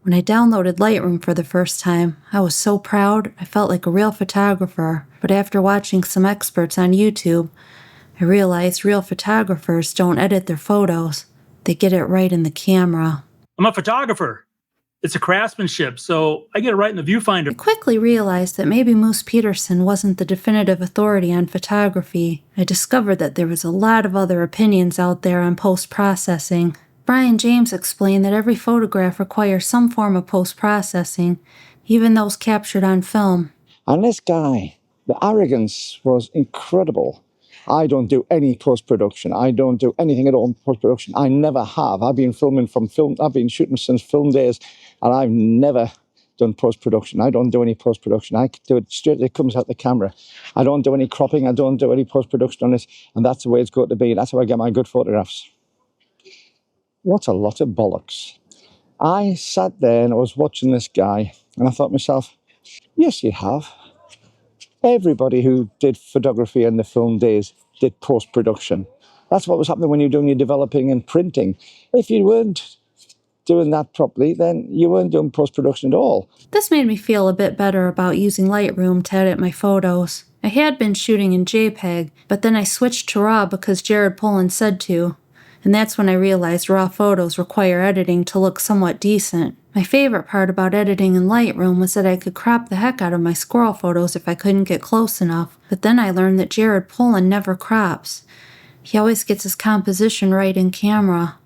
When I downloaded Lightroom for the first time, I was so proud, I felt like a real photographer. But after watching some experts on YouTube, I realized real photographers don't edit their photos. They get it right in the camera. I'm a photographer. It's a craftsmanship, so I get it right in the viewfinder. I quickly realized that maybe Moose Peterson wasn't the definitive authority on photography. I discovered that there was a lot of other opinions out there on post-processing. Brian James explained that every photograph requires some form of post-processing, even those captured on film. And this guy, the arrogance was incredible. I don't do any post-production. I don't do anything at all in post-production. I never have. I've been shooting since film days, and I've never done post-production. I don't do any post-production. I do it straight, it comes out the camera. I don't do any cropping. I don't do any post-production on this, and that's the way it's going to be. That's how I get my good photographs. What a lot of bollocks. I sat there and I was watching this guy, and I thought to myself, yes, you have. Everybody who did photography in the film days did post-production. That's what was happening when you're doing your developing and printing. If you weren't doing that properly, then you weren't doing post-production at all. This made me feel a bit better about using Lightroom to edit my photos. I had been shooting in JPEG, but then I switched to RAW because Jared Polin said to. And that's when I realized RAW photos require editing to look somewhat decent. My favorite part about editing in Lightroom was that I could crop the heck out of my squirrel photos if I couldn't get close enough. But then I learned that Jared Polin never crops. He always gets his composition right in camera.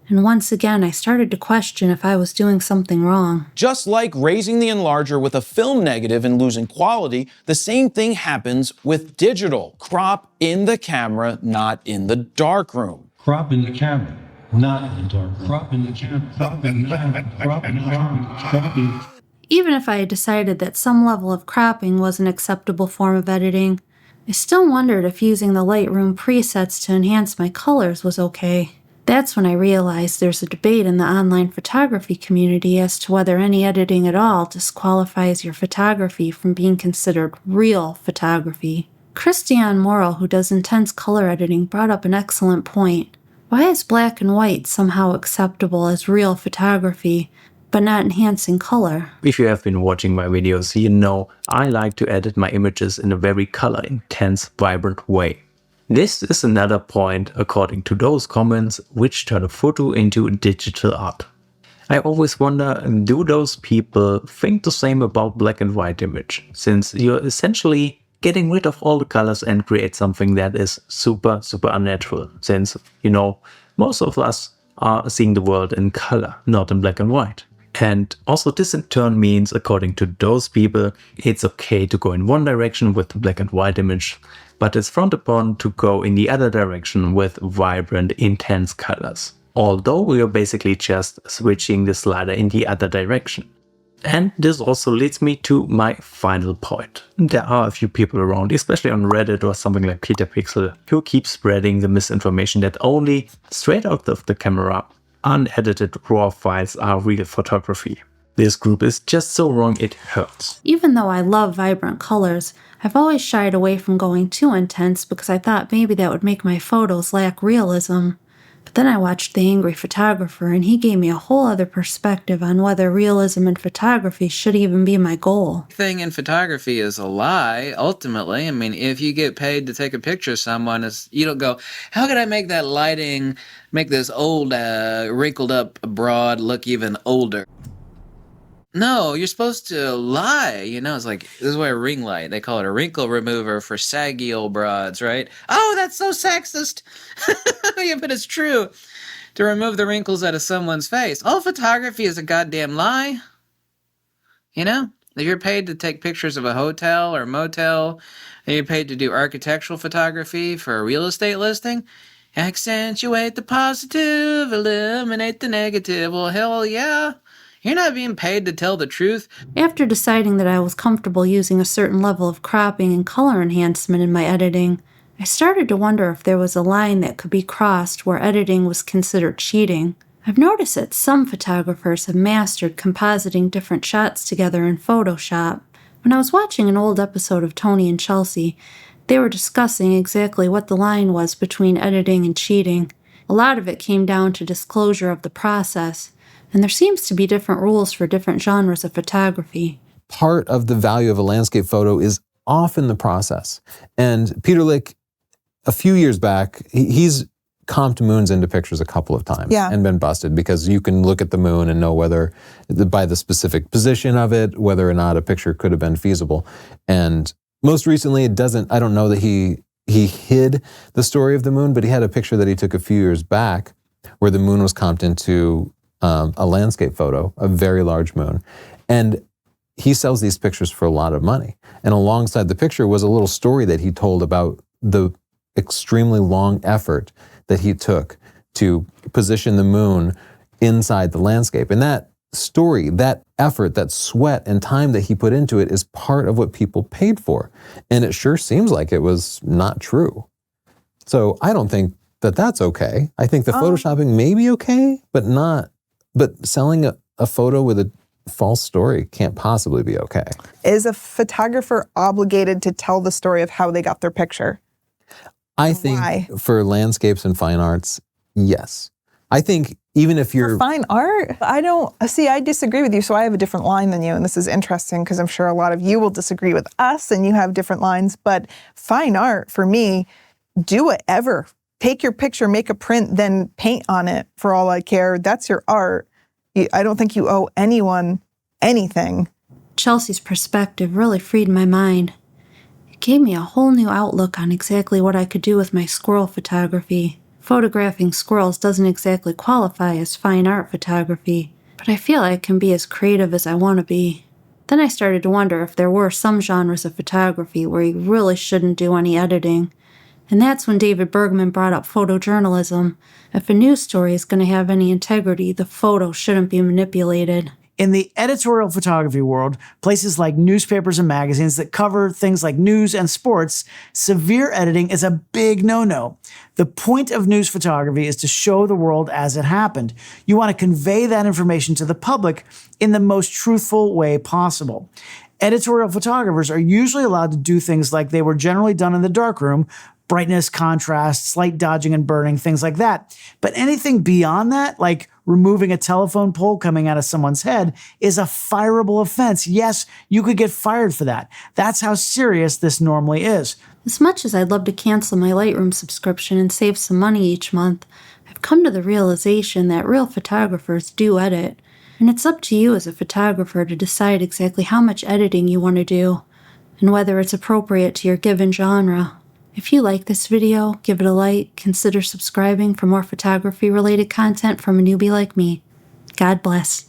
And once again, I started to question if I was doing something wrong. Just like raising the enlarger with a film negative and losing quality, the same thing happens with digital. Crop in the camera, not in the darkroom. Crop in the camera, not in the dark. Crop in the camera, crop in the camera, crop in the camera, crop in. Even if I had decided that some level of cropping was an acceptable form of editing, I still wondered if using the Lightroom presets to enhance my colors was okay. That's when I realized there's a debate in the online photography community as to whether any editing at all disqualifies your photography from being considered real photography. Christiane Morel, who does intense color editing, brought up an excellent point. Why is black and white somehow acceptable as real photography, but not enhancing color? If you have been watching my videos, you know I like to edit my images in a very color-intense, vibrant way. This is another point, according to those comments, which turn a photo into digital art. I always wonder, do those people think the same about black and white image, since you're essentially getting rid of all the colors and create something that is super unnatural, since, you know, most of us are seeing the world in color, not in black and white. And also this in turn means, according to those people, it's okay to go in one direction with the black and white image, but it's frowned upon to go in the other direction with vibrant, intense colors. Although we are basically just switching the slider in the other direction. And this also leads me to my final point. There are a few people around, especially on Reddit or something like Peter Pixel, who keep spreading the misinformation that only straight out of the camera, unedited RAW files are real photography. This group is just so wrong it hurts. Even though I love vibrant colors, I've always shied away from going too intense because I thought maybe that would make my photos lack realism. But then I watched The Angry Photographer and he gave me a whole other perspective on whether realism in photography should even be my goal. Thing in photography is a lie, ultimately. I mean, if you get paid to take a picture of someone, you don't go, how could I make that lighting, make this old, wrinkled up broad look even older? No, you're supposed to lie, you know, it's like, this is why a ring light, they call it a wrinkle remover for saggy old broads, right? Oh, that's so sexist. Yeah, but it's true. To remove the wrinkles out of someone's face. All photography is a goddamn lie. You know, if you're paid to take pictures of a hotel or motel, and you're paid to do architectural photography for a real estate listing, accentuate the positive, eliminate the negative. Well, hell yeah. You're not being paid to tell the truth. After deciding that I was comfortable using a certain level of cropping and color enhancement in my editing, I started to wonder if there was a line that could be crossed where editing was considered cheating. I've noticed that some photographers have mastered compositing different shots together in Photoshop. When I was watching an old episode of Tony and Chelsea, they were discussing exactly what the line was between editing and cheating. A lot of it came down to disclosure of the process, and there seems to be different rules for different genres of photography. Part of the value of a landscape photo is often the process. And Peter Lik, a few years back, he's comped moons into pictures a couple of times and been busted because you can look at the moon and know whether, by the specific position of it, whether or not a picture could have been feasible. And most recently, I don't know that he hid the story of the moon, but he had a picture that he took a few years back where the moon was comped into a landscape photo, a very large moon. And he sells these pictures for a lot of money. And alongside the picture was a little story that he told about the extremely long effort that he took to position the moon inside the landscape. And that story, that effort, that sweat and time that he put into it is part of what people paid for. And it sure seems like it was not true. So I don't think that that's okay. I think the photoshopping may be okay, but selling a photo with a false story can't possibly be okay. Is a photographer obligated to tell the story of how they got their picture? I think for landscapes and fine arts, yes. I think even if you're... For fine art? I disagree with you, so I have a different line than you, and this is interesting because I'm sure a lot of you will disagree with us and you have different lines, but fine art, for me, do whatever. Take your picture, make a print, then paint on it for all I care. That's your art. I don't think you owe anyone anything. Chelsea's perspective really freed my mind. It gave me a whole new outlook on exactly what I could do with my squirrel photography. Photographing squirrels doesn't exactly qualify as fine art photography, but I feel I can be as creative as I want to be. Then I started to wonder if there were some genres of photography where you really shouldn't do any editing. And that's when David Bergman brought up photojournalism. If a news story is going to have any integrity, the photo shouldn't be manipulated. In the editorial photography world, places like newspapers and magazines that cover things like news and sports, severe editing is a big no-no. The point of news photography is to show the world as it happened. You want to convey that information to the public in the most truthful way possible. Editorial photographers are usually allowed to do things like they were generally done in the darkroom: brightness, contrast, slight dodging and burning, things like that. But anything beyond that, like removing a telephone pole coming out of someone's head, is a fireable offense. Yes, you could get fired for that. That's how serious this normally is. As much as I'd love to cancel my Lightroom subscription and save some money each month, I've come to the realization that real photographers do edit. And it's up to you as a photographer to decide exactly how much editing you want to do, and whether it's appropriate to your given genre. If you like this video, give it a like, consider subscribing for more photography-related content from a newbie like me. God bless.